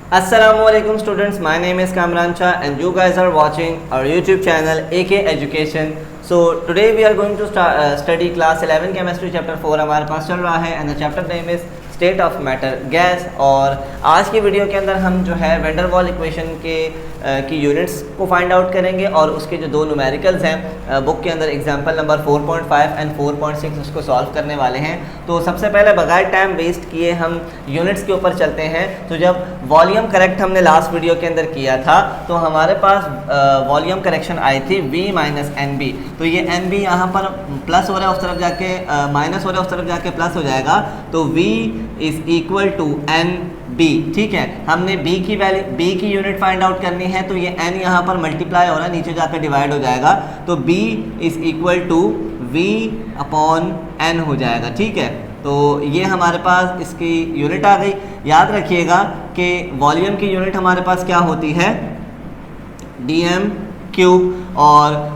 Assalamualaikum students, my name is Kamran Shah and you guys are watching our YouTube channel AK Education. So today we are going to study class 11 chemistry chapter 4 हमारे पास चल रहा है and the chapter name is state of matter gas. और आज की video के अंदर हम जो है वेंडर वॉल इक्वेशन की यूनिट्स को फाइंड आउट करेंगे और उसके जो दो न्यूमेरिकल्स हैं बुक के अंदर एग्जांपल नंबर 4.5 एंड 4.6 उसको सॉल्व करने वाले हैं। तो सबसे पहले बगैर टाइम वेस्ट किए हम यूनिट्स के ऊपर चलते हैं। तो जब वॉल्यूम करेक्ट हमने लास्ट वीडियो के अंदर किया था तो हमारे पास वॉल्यूम करेक्शन आई थी V माइनस एन बी। तो ये एन बी यहाँ पर प्लस हो रहा है, उस तरफ जाके माइनस हो रहा है, उस तरफ जाके प्लस हो जाएगा। तो V is equal to N B. ठीक है, हमने b की वैल्यू b की यूनिट फाइंड आउट करनी है। तो ये n यहाँ पर मल्टीप्लाई हो रहा है, नीचे जाकर डिवाइड हो जाएगा। तो b is equal to v upon n हो जाएगा। ठीक है, तो ये हमारे पास इसकी यूनिट आ गई। याद रखिएगा कि वॉल्यूम की यूनिट हमारे पास क्या होती है, dm क्यूब, और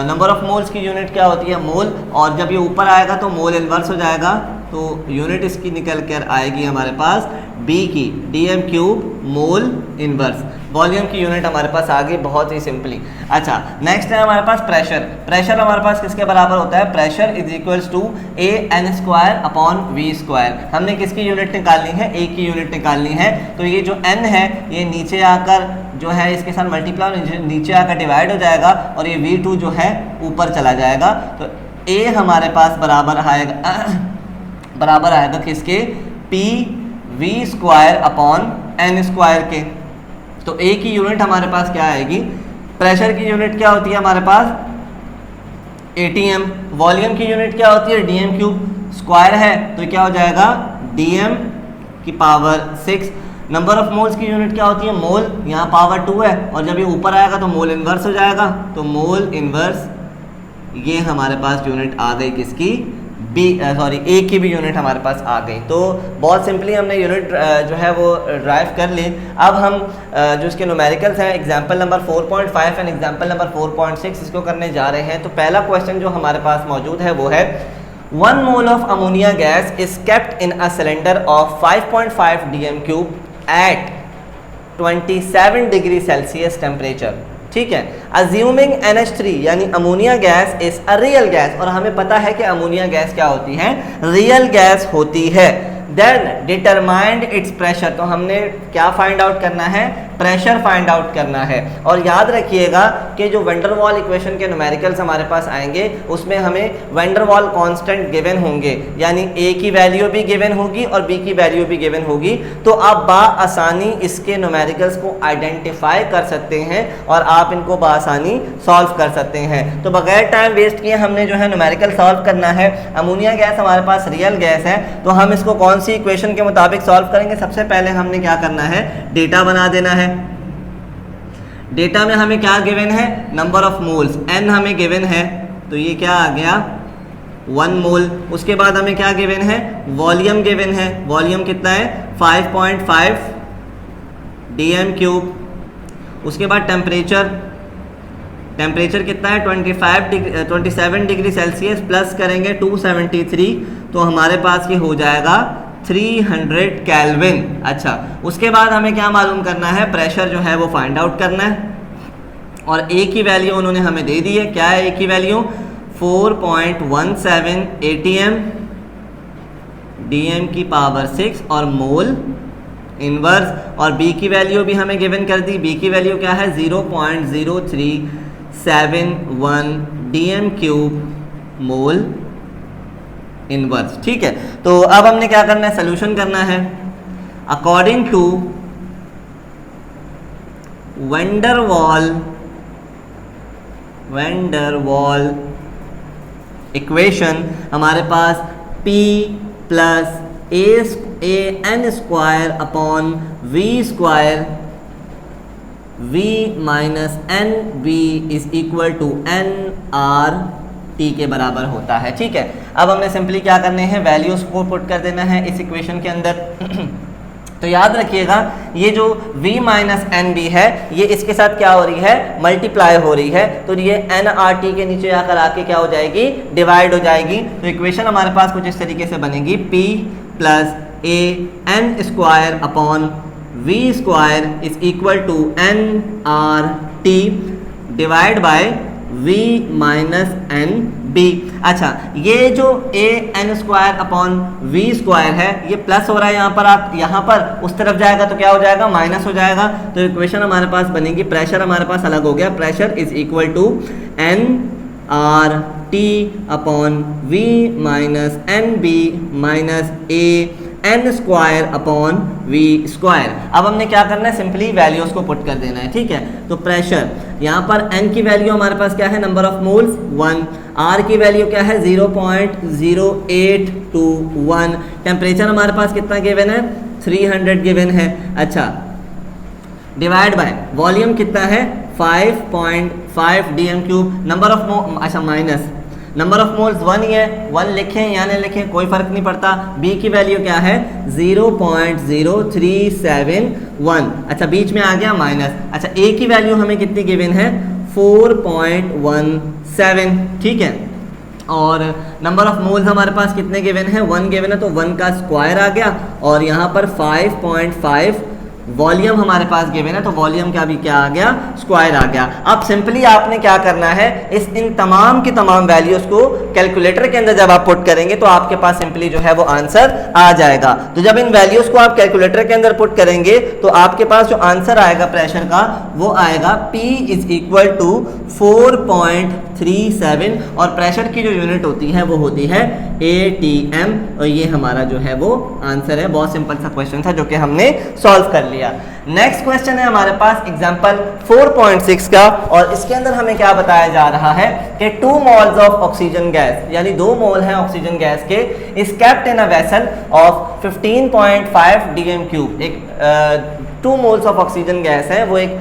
नंबर ऑफ मोल्स की यूनिट क्या होती है, मोल। और जब ये ऊपर आएगा तो मोल इन्वर्स हो जाएगा। तो यूनिट इसकी निकल कर आएगी हमारे पास b की dm क्यूब मोल इन्वर्स। वॉल्यूम की यूनिट हमारे पास आ गई बहुत ही सिंपली। अच्छा, नेक्स्ट है हमारे पास प्रेशर। प्रेशर हमारे पास किसके बराबर होता है, pressure is equals to a n square upon v square. हमने किसकी यूनिट निकालनी है, a की यूनिट निकालनी है। तो ये जो n है ये नीचे आकर जो है इसके साथ मल्टीप्लाई नीचे आकर डिवाइड हो जाएगा और ये v2 जो है ऊपर चला जाएगा। तो a हमारे पास बराबर आएगा किसके, p v square upon n square के। तो a की यूनिट हमारे पास क्या आएगी, प्रेशर की यूनिट क्या होती है हमारे पास atm। वॉल्यूम की यूनिट क्या होती है, dm क्यूब। स्क्वायर है तो क्या हो जाएगा dm की पावर 6। नंबर ऑफ मोल्स की यूनिट क्या होती है, मोल। यहाँ पावर 2 है और जब ये ऊपर आएगा तो मोल इन्वर्स हो जाएगा। तो मोल इन्वर्स ये हमारे पास यूनिट आ गई किसकी, ए की भी यूनिट हमारे पास आ गई। तो बहुत सिंपली हमने यूनिट जो है वो ड्राइव कर ली। अब हम जो इसके न्यूमेरिकल्स हैं example number 4.5 and example number 4.6 इसको करने जा रहे हैं। तो पहला क्वेश्चन जो हमारे पास मौजूद है वो है 1 mole of ammonia gas is kept in a cylinder of 5.5 dm cube at 27 degree Celsius temperature. ठीक है, अज्यूमिंग NH3 यानी ammonia gas is a real gas, और हमें पता है कि अमोनिया गैस क्या होती है, रियल गैस होती है। Then determined its pressure. तो हमने क्या फाइंड आउट करना है, प्रेशर फाइंड आउट करना है। और याद रखिएगा कि जो वेंडर वॉल इक्वेशन के न्यूमेरिकल्स हमारे पास आएंगे उसमें हमें वेंडर वॉल कांस्टेंट गिवन होंगे, यानी a की वैल्यू भी गिवन होगी और b की वैल्यू भी गिवन होगी। तो आप बाआसानी इसके न्यूमेरिकल्स को आइडेंटिफाई कर सकते हैं और आप इनको बाआसानी सॉल्व कर सकते हैं। तो बगैर टाइम वेस्ट किए हमने जो है न्यूमेरिकल सॉल्व करना है। अमोनिया गैस हमारे पास रियल गैस है, तो हम इसको कौन सी इक्वेशन के मुताबिक सॉल्व करेंगे, सबसे पहले हमने क्या करना है, डेटा बना देना है। डेटा में हमें क्या गिवन है, नंबर ऑफ मोल्स n हमें गिवन है, तो ये क्या आ गया 1 मोल। उसके बाद हमें क्या गिवन है, वॉल्यूम गिवन है। वॉल्यूम कितना है 5.5 dm क्यूब। उसके बाद टेम्परेचर कितना है 27 डिग्री सेल्सियस प्लस करेंगे 273, तो हमारे पास ये हो जाएगा 300 केल्विन। अच्छा, उसके बाद हमें क्या मालूम करना है, प्रेशर जो है वो फाइंड आउट करना है। और a की वैल्यू उन्होंने हमें दे दी है, क्या है a की वैल्यू 4.17 atm dm की पावर 6 और मोल इनवर्स। और b की वैल्यू भी हमें गिवन कर दी, b की वैल्यू क्या है 0.0371 dm क्यूब मोल इनवर्स। ठीक है, तो अब हमने क्या करना है, सोल्यूशन करना है। According to van der Waal equation हमारे पास P plus a n square upon v square v minus N b is equal to n r t के बराबर होता है। ठीक है, अब हमने सिंपली क्या करने हैं, वैल्यूज को पुट कर देना है इस इक्वेशन के अंदर। तो याद रखिएगा ये जो v माइनस एन बी है ये इसके साथ क्या हो रही है, मल्टीप्लाई हो रही है। तो ये एन आर टी के नीचे आकर आके क्या हो जाएगी, डिवाइड हो जाएगी। तो इक्वेशन हमारे पास कुछ इस तरीके से बनेगी, p plus a n square upon V square is equal to N R T divide by V minus N B. अच्छा, ये जो A N square upon we square है ये प्लस हो रहा है यहाँ पर, आप यहाँ पर उस तरफ जाएगा तो क्या हो जाएगा, माइनस हो जाएगा। तो इक्वेशन हमारे पास बनेगी, प्रेशर हमारे पास अलग हो गया, pressure is equal to N R T upon v minus N b minus a N square upon we square. अब हमने क्या करना है, सिंपली वैल्यूज को पुट कर देना है, ठीक है। तो प्रेशर यहाँ पर n की वैल्यू हमारे पास क्या है, नंबर ऑफ मोल्स 1, r की वैल्यू क्या है 0.0821, टेम्परेचर हमारे पास कितना गिवन है 300 गिवन है। अच्छा, डिवाइड बाय वॉल्यूम कितना है 5.5 dm³, नंबर ऑफ अच्छा माइनस नंबर ऑफ मोल्स 1 ही है, 1 लिखें या नहीं लिखें कोई फर्क नहीं पड़ता। B की वैल्यू क्या है 0.0371। अच्छा, बीच में आ गया माइनस। अच्छा, A की वैल्यू हमें कितनी गिवन है 4.17, ठीक है। और नंबर ऑफ मोल्स हमारे पास कितने गिवन है 1 गिवन है, तो 1 का स्क्वायर आ गया और यहाँ पर 5.5 वॉल्यूम हमारे पास गिवन है, तो वॉल्यूम का भी क्या आ गया स्क्वायर आ गया। अब सिंपली आपने क्या करना है, इन तमाम की तमाम वैल्यूज को कैलकुलेटर के अंदर जब आप पुट करेंगे तो आपके पास सिंपली जो है वो आंसर आ जाएगा। तो जब इन वैल्यूज को आप कैलकुलेटर के अंदर पुट करेंगे तो आपके पास जो आंसर आएगा प्रेशर का वो आएगा P इज इक्वल टू 4.37 और प्रेशर की जो यूनिट होती है वो होती है ATM। और ये हमारा जो है वो आंसर है। बहुत सिंपल सा क्वेश्चन था जो कि हमने सॉल्व कर लिया। नेक्स्ट क्वेश्चन है हमारे पास एग्जांपल 4.6 का, और इसके अंदर हमें क्या बताया जा रहा है कि 2 मोल्स ऑफ ऑक्सीजन गैस, यानी 2 मोल हैं ऑक्सीजन गैस के, is kept in a vessel of 15.5 dm³। एक 2 मोल्स ऑफ ऑक्सीजन गैस है वो एक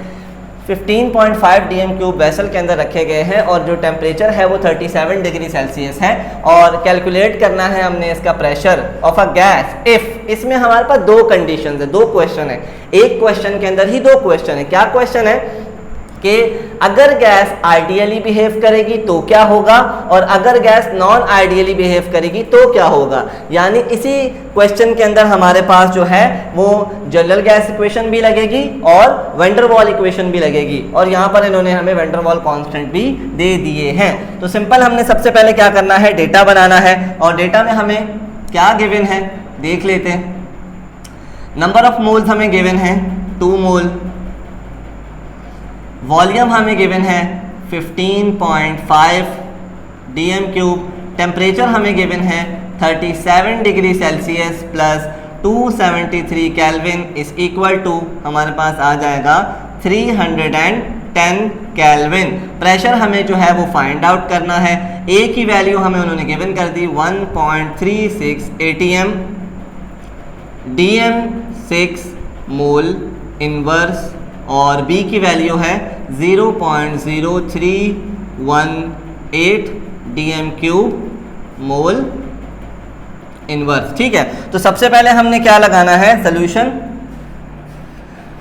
15.5 dm³ वेसल के अंदर रखे गए हैं और जो टेम्परेचर है वो 37 डिग्री सेल्सियस है। और कैलकुलेट करना है हमने इसका pressure of a gas if, इसमें हमारे पास 2 कंडीशंस है, 2 क्वेश्चन है। एक क्वेश्चन के अंदर ही 2 क्वेश्चन है। क्या क्वेश्चन है कि अगर गैस आइडियली बिहेव करेगी तो क्या होगा, और अगर गैस नॉन आइडियली बिहेव करेगी तो क्या होगा। यानी इसी क्वेश्चन के अंदर हमारे पास जो है वो जनरल गैस इक्वेशन भी लगेगी और वैन डर वाल इक्वेशन भी लगेगी, और यहाँ पर इन्होंने हमें वैन डर वाल कांस्टेंट भी दे दिए हैं। तो सिंपल हमने सबसे पहले क्या करना है, डेटा बनाना है, और डेटा में हमें क्या गिवन है देख लेते हैं। नंबर ऑफ मोल्स हमें गिवन है 2 मोल, वॉल्यूम हमें गिवन है 15.5 dm³, टेम्परेचर हमें गिवन है 37 degree Celsius plus 273 kelvin is equal to हमारे पास आ जाएगा 310 केल्विन। प्रेशर हमें जो है वो फाइंड आउट करना है। ए की वैल्यू हमें उन्होंने गिवन कर दी 1.36 ATM, DM6 मोल इनवर्स, और B की वैल्यू है 0.0318 dm³ मोल इनवर्स, ठीक है। तो सबसे पहले हमने क्या लगाना है सॉल्यूशन।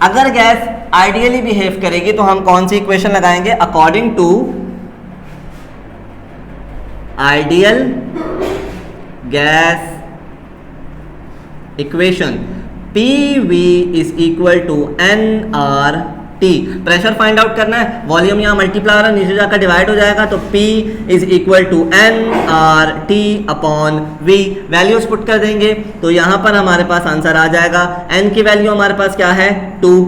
अगर गैस आइडियली बिहेव करेगी तो हम कौन सी इक्वेशन लगाएंगे, according to ideal gas equation PV is equal to nRT। Pressure find out करना है, वॉल्यूम यहाँ मल्टीप्लाई हो रहा है, नीचे जाकर डिवाइड हो जाएगा, तो P is equal to nRT upon V। Values put कर देंगे तो यहाँ पर हमारे पास आंसर आ जाएगा। N की वैल्यू हमारे पास क्या है 2,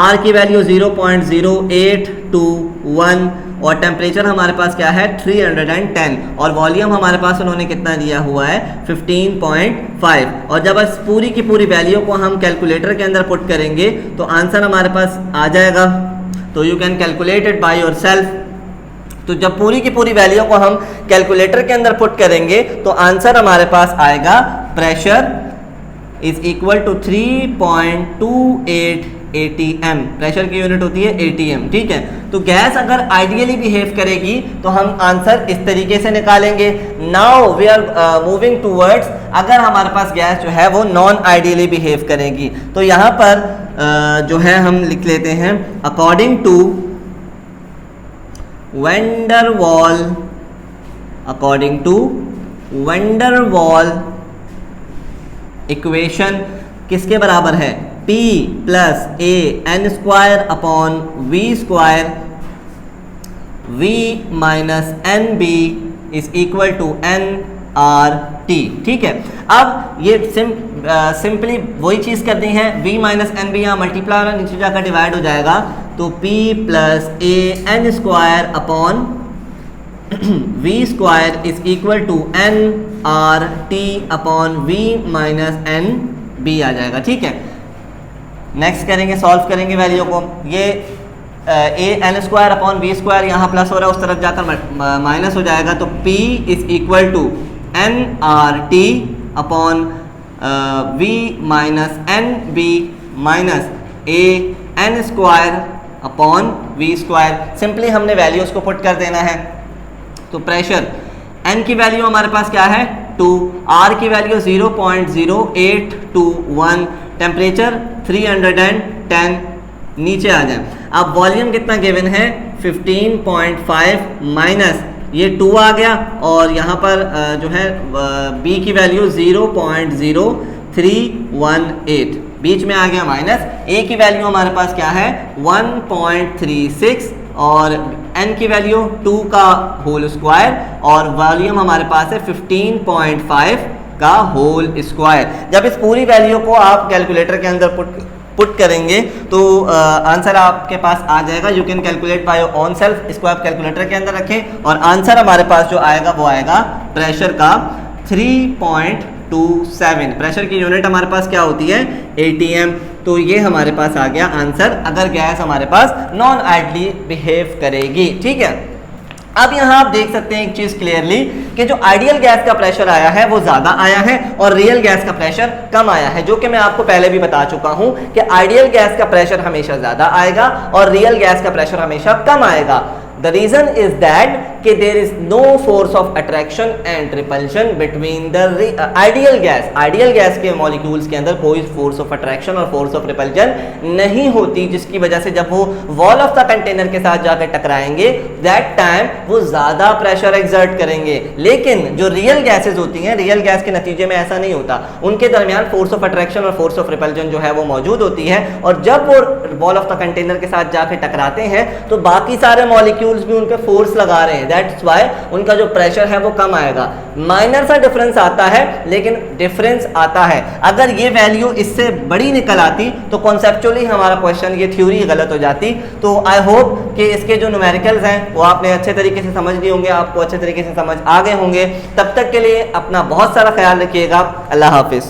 R की वैल्यू 0.0821 और टेम्परेचर हमारे पास क्या है 310 और वॉल्यूम हमारे पास उन्होंने कितना दिया हुआ है 15.5। और जब इस पूरी की पूरी वैल्यू को हम कैलकुलेटर के अंदर पुट करेंगे तो आंसर हमारे पास आ जाएगा। तो you can calculate it by yourself. तो जब पूरी की पूरी वैल्यू को हम कैलकुलेटर के अंदर पुट करेंगे तो आंसर हमारे पास आएगा pressure is equal to 3.28 ATM। प्रेशर की यूनिट होती है ATM, ठीक है। तो गैस अगर आइडियली बिहेव करेगी तो हम आंसर इस तरीके से निकालेंगे। Now we are moving towards, अगर हमारे पास गैस जो है वो नॉन आइडियली बिहेव करेगी तो यहाँ पर जो है हम लिख लेते हैं अकॉर्डिंग टू वैन डर वाल, अकॉर्डिंग टू वैन डर वाल इक्वेशन किसके बराबर है P plus A N square upon we square v minus N b is equal to N R t. ठीक है, अब ये सिंपली वही चीज़ करनी है, v माइनस एन बी यहाँ मल्टीप्लाई और नीचे जाकर डिवाइड हो जाएगा, तो p plus A N square upon v square is equal to N R T upon v minus N B आ जाएगा। ठीक है, नेक्स्ट करेंगे, सॉल्व करेंगे वैल्यू को। ये A N square upon we square यहाँ प्लस हो रहा है, उस तरफ जाकर माइनस हो जाएगा, तो p is equal to N R T upon v minus N b minus a N square upon we square. Simply हमने वैल्यूज को पुट कर देना है। तो प्रेशर n की वैल्यू हमारे पास क्या है 2, r की वैल्यू 0.0821, टेम्परेचर 310, नीचे आ जाए। अब वॉल्यूम कितना गिवन है 15.5 माइनस ये 2 आ गया, और यहाँ पर जो है b की वैल्यू 0.0318 बीच में आ गया माइनस, a की वैल्यू हमारे पास क्या है 1.36 और n की वैल्यू 2 का होल स्क्वायर, और वॉल्यूम हमारे पास है 15.5 का होल स्क्वायर। जब इस पूरी वैल्यू को आप कैलकुलेटर के अंदर पुट करेंगे तो आंसर आपके पास आ जाएगा। You can calculate by your own self. इसको आप कैलकुलेटर के अंदर रखें और आंसर हमारे पास जो आएगा वो आएगा प्रेशर का 3.27। प्रेशर की यूनिट हमारे पास क्या होती है ATM। तो ये हमारे पास आ गया आंसर, अगर गैस हमारे पास नॉन आइडली बिहेव करेगी। ठीक है, अब यहाँ आप देख सकते हैं एक चीज क्लियरली कि जो आइडियल गैस का प्रेशर आया है वो ज्यादा आया है और रियल गैस का प्रेशर कम आया है, जो कि मैं आपको पहले भी बता चुका हूं कि आइडियल गैस का प्रेशर हमेशा ज्यादा आएगा और रियल गैस का प्रेशर हमेशा कम आएगा। द रीजन इज दैट कि there is no force of attraction and repulsion between the ideal gas. Ideal gas के मॉलिक्यूल्स के अंदर कोई फोर्स ऑफ अट्रैक्शन और फोर्स ऑफ रिपल्शन नहीं होती, जिसकी वजह से जब वो वॉल ऑफ द कंटेनर के साथ जाकर टकराएंगे दैट टाइम वो ज्यादा प्रेशर एक्सर्ट करेंगे। लेकिन जो रियल गैसेज होती हैं, रियल गैस के नतीजे में ऐसा नहीं होता, उनके दरमियान फोर्स ऑफ अट्रैक्शन और फोर्स ऑफ रिपल्शन जो है वो मौजूद होती है, और जब वो वॉल ऑफ द कंटेनर के साथ जाकर टकराते हैं तो बाकी सारे मॉलिक्यूल्स भी उनके फोर्स लगा रहे हैं, दैट्स व्हाई उनका जो प्रेशर है वो कम आएगा। माइनर सा डिफरेंस आता है लेकिन डिफरेंस आता है। अगर ये वैल्यू इससे बड़ी निकल आती तो कॉन्सेप्चुअली हमारा क्वेश्चन, ये थ्योरी गलत हो जाती। तो आई होप कि इसके जो न्यूमेरिकल्स हैं वो आपने अच्छे तरीके से समझ लिए होंगे, आपको अच्छे तरीके से समझ आ गए होंगे। तब तक के लिए अपना बहुत सारा ख्याल रखिएगा। अल्लाह हाफिज।